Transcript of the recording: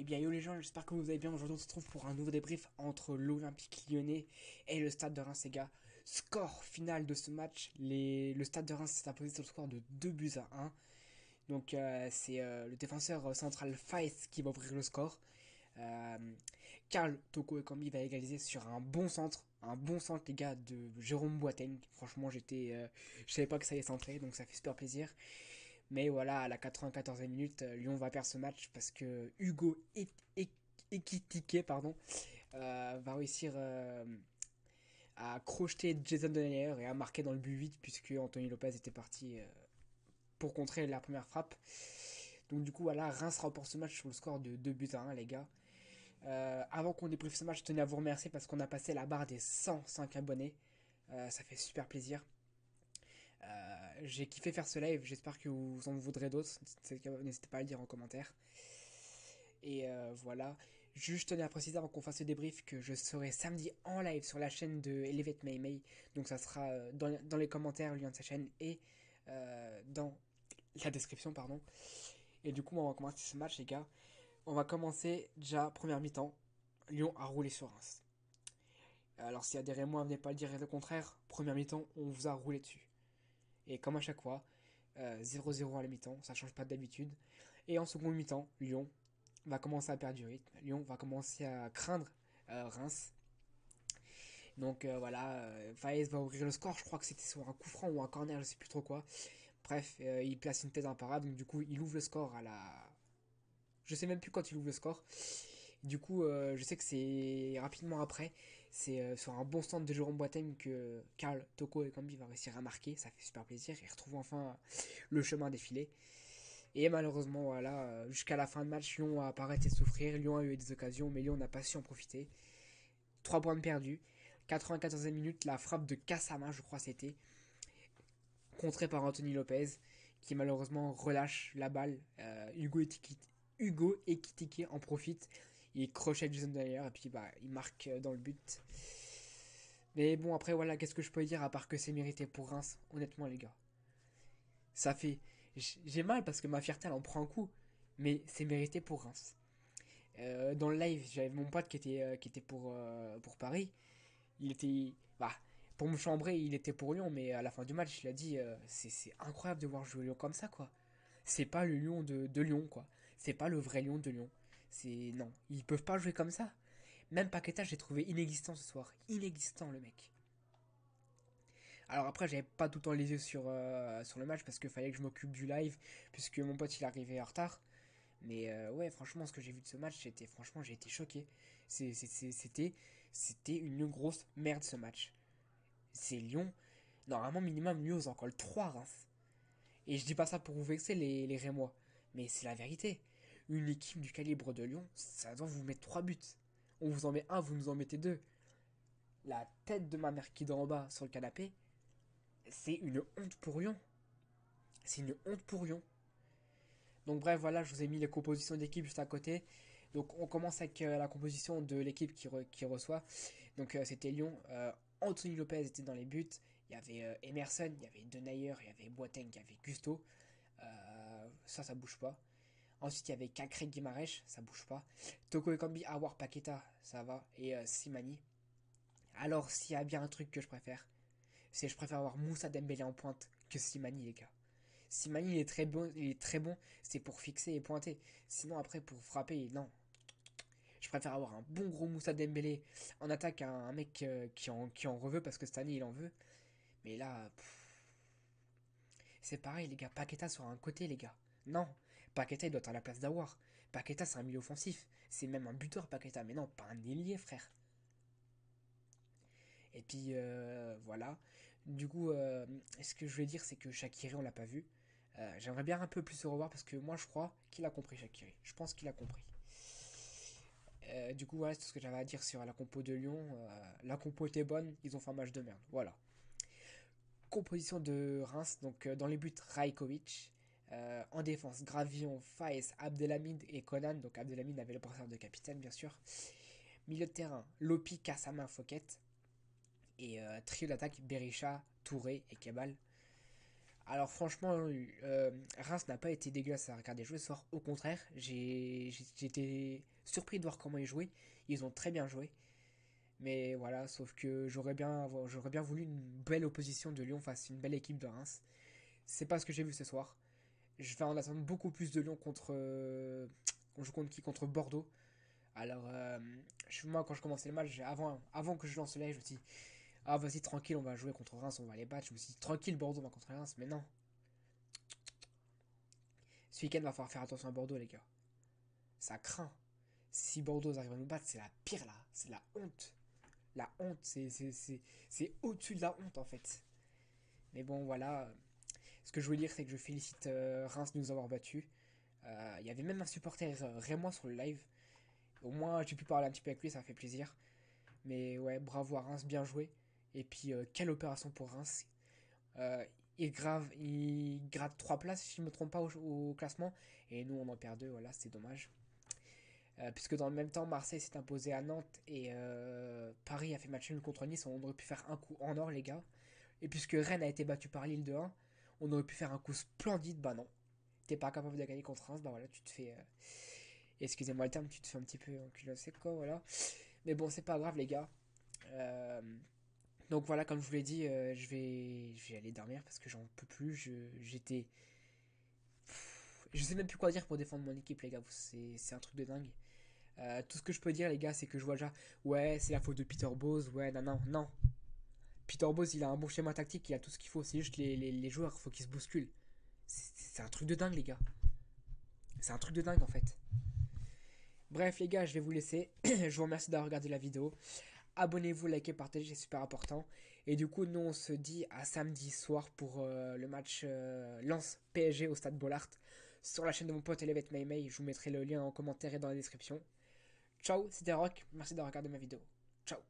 Eh bien, yo les gens, j'espère que vous allez bien. Aujourd'hui, on se retrouve pour un nouveau débrief entre l'Olympique Lyonnais et le Stade de Reims, les gars. Score final de ce match. Le Stade de Reims s'est imposé sur le score de 2 buts à 1. Donc, c'est le défenseur central Faes qui va ouvrir le score. Euh, Karl Toko Ekambi va égaliser sur un bon centre. Un bon centre, les gars, de Jérôme Boateng. Franchement, je savais pas que ça allait centrer, donc ça fait super plaisir. Mais voilà, à la 94e minute, Lyon va perdre ce match parce que Ekitike va réussir à crocheter Jason Denayer et à marquer dans le but 8 puisque Anthony Lopez était parti pour contrer la première frappe. Donc du coup, voilà, Reims remporte ce match sur le score de 2 buts à 1, les gars. Avant qu'on débriefe ce match, je tenais à vous remercier parce qu'on a passé la barre des 105 abonnés. Ça fait super plaisir. J'ai kiffé faire ce live, j'espère que vous en voudrez d'autres. N'hésitez pas à le dire en commentaire. Et voilà. Juste tenais à préciser avant qu'on fasse le débrief que je serai samedi en live sur la chaîne de Elevate May. Donc ça sera dans les commentaires, le lien de sa chaîne, et dans la description, pardon. Et du coup, on va commencer ce match, les gars. On va commencer déjà première mi-temps. Lyon a roulé sur Reims. Alors s'il y a des Rémois, venez pas le dire le contraire. Première mi-temps, on vous a roulé dessus. Et comme à chaque fois, 0-0 à la mi-temps, ça change pas d'habitude. Et en seconde mi-temps, Lyon va commencer à perdre du rythme. Lyon va commencer à craindre Reims. Donc voilà, Faez va ouvrir le score. Je crois que c'était sur un coup franc ou un corner, je sais plus trop quoi. Bref, il place une tête imparable. Donc du coup, il ouvre le score à la. Je sais même plus quand il ouvre le score. Du coup, je sais que c'est rapidement après. C'est sur un bon stand de Jérôme Boateng que Karl Toko Ekambi va réussir à marquer. Ça fait super plaisir. Il retrouve enfin le chemin défilé. Et malheureusement, voilà, jusqu'à la fin de match, Lyon a pas arrêté de souffrir. Lyon a eu des occasions, mais Lyon n'a pas su en profiter. 3 points de perdus. 94e minute, la frappe de Kassama, je crois c'était, contrée par Anthony Lopez, qui malheureusement relâche la balle. Hugo Ekitike en profite. Il crochette Jason Dyer et puis bah, il marque dans le but. Mais bon, après, voilà, qu'est-ce que je peux dire à part que c'est mérité pour Reims, honnêtement, les gars. Ça fait. J'ai mal parce que ma fierté, elle en prend un coup. Mais c'est mérité pour Reims. Dans le live, j'avais mon pote qui était pour Paris. Il était. Bah, pour me chambrer, il était pour Lyon, mais à la fin du match, il a dit c'est incroyable de voir jouer Lyon comme ça, quoi. C'est pas le Lyon de Lyon, quoi. C'est pas le vrai Lyon de Lyon. C'est. Non, ils peuvent pas jouer comme ça. Même Paqueta, j'ai trouvé inexistant ce soir. Inexistant, le mec. Alors après, j'avais pas tout le temps les yeux sur le match parce qu'il fallait que je m'occupe du live, puisque mon pote il arrivait en retard. Mais ouais, franchement, ce que j'ai vu de ce match, franchement, j'ai été choqué. C'était une grosse merde ce match. C'est Lyon. Normalement, minimum, Lyon, ils en collent 3 Reims. Et je dis pas ça pour vous vexer, les Rémois. Mais c'est la vérité. Une équipe du calibre de Lyon, ça doit vous mettre 3 buts. On vous en met un, vous nous en mettez deux. La tête de ma mère qui dort en bas sur le canapé, c'est une honte pour Lyon. C'est une honte pour Lyon. Donc bref, voilà, je vous ai mis les compositions d'équipe juste à côté. Donc on commence avec la composition de l'équipe qui reçoit. Donc c'était Lyon. Anthony Lopez était dans les buts. Il y avait Emerson, il y avait Denayer, il y avait Boateng, il y avait Gusto. Ça bouge pas. Ensuite, il y avait Kakré Guimarães, ça bouge pas. Toko Ekambi, Awar Paqueta, ça va. Et Simani. Alors, s'il y a bien un truc que je préfère, c'est je préfère avoir Moussa Dembélé en pointe que Simani, les gars. Simani, il est très bon, c'est pour fixer et pointer. Sinon, après, pour frapper, non. Je préfère avoir un bon gros Moussa Dembélé en attaque à un mec qui en reveut parce que cette année, il en veut. Mais là, c'est pareil, les gars. Paqueta sur un côté, les gars. Non. Paqueta, il doit être à la place d'Awar. Paqueta, c'est un milieu offensif. C'est même un buteur, Paqueta. Mais non, pas un ailier, frère. Et puis, voilà. Du coup, ce que je voulais dire, c'est que Shaqiri, on l'a pas vu. J'aimerais bien un peu plus se revoir parce que moi, je crois qu'il a compris, Shaqiri. Je pense qu'il a compris. Du coup, voilà, c'est tout ce que j'avais à dire sur la compo de Lyon. La compo était bonne, ils ont fait un match de merde. Voilà. Composition de Reims, donc dans les buts, Rajkovic. En défense, Gravillon, Faes, Abdelhamid et Conan. Donc Abdelhamid avait le brassard de capitaine, bien sûr. Milieu de terrain, Lopi, Kassama, Fouquet. Et trio d'attaque, Berisha, Touré et Kebal. Alors franchement, Reims n'a pas été dégueulasse à regarder jouer ce soir. Au contraire, j'ai été surpris de voir comment ils jouaient. Ils ont très bien joué. Mais voilà, sauf que j'aurais bien voulu une belle opposition de Lyon face à une belle équipe de Reims. C'est pas ce que j'ai vu ce soir. Je vais en attendre beaucoup plus de Lyon contre... on joue contre qui? Contre Bordeaux. Alors, moi, quand je commençais le match, avant que je lance le live, je me suis dit, ah, vas-y, tranquille, on va jouer contre Reims, on va les battre. Je me suis dit, tranquille, Bordeaux va contre Reims. Mais non, ce week-end, va falloir faire attention à Bordeaux, les gars. Ça craint. Si Bordeaux arrive à nous battre, c'est la pire, là. C'est la honte. La honte, c'est au-dessus de la honte, en fait. Mais bon, voilà. Ce que je voulais dire, c'est que je félicite Reims de nous avoir battus. Il y avait même un supporter rémois sur le live. Au moins, j'ai pu parler un petit peu avec lui, ça fait plaisir. Mais ouais, bravo à Reims, bien joué. Et puis, quelle opération pour Reims. Euh, il gratte 3 places, si je ne me trompe pas, au classement. Et nous, on en perd 2, voilà, c'est dommage. Puisque dans le même temps, Marseille s'est imposé à Nantes et Paris a fait match nul contre Nice. On aurait pu faire un coup en or, les gars. Et puisque Rennes a été battu par Lille de 1, on aurait pu faire un coup splendide. Bah non, t'es pas capable de gagner contre Reims. Bah voilà, tu te fais. Excusez-moi le terme, tu te fais un petit peu enculer, c'est quoi, voilà. Mais bon, c'est pas grave, les gars. Euh, donc voilà, comme je vous l'ai dit, je vais aller dormir parce que j'en peux plus. J'étais. Je sais même plus quoi dire pour défendre mon équipe, les gars. C'est un truc de dingue. Tout ce que je peux dire, les gars, c'est que je vois déjà. Ouais, c'est la faute de Peter Bose. Ouais, non, non, non. Peter Bose, il a un bon schéma tactique, il a tout ce qu'il faut. C'est juste les joueurs, il faut qu'ils se bousculent. C'est un truc de dingue, les gars. C'est un truc de dingue, en fait. Bref, les gars, je vais vous laisser. Je vous remercie d'avoir regardé la vidéo. Abonnez-vous, likez, partagez, c'est super important. Et du coup, nous, on se dit à samedi soir pour le match Lens PSG au stade Bollard sur la chaîne de mon pote Elevate Maymay. Je vous mettrai le lien en commentaire et dans la description. Ciao, c'était Rock. Merci d'avoir regardé ma vidéo. Ciao.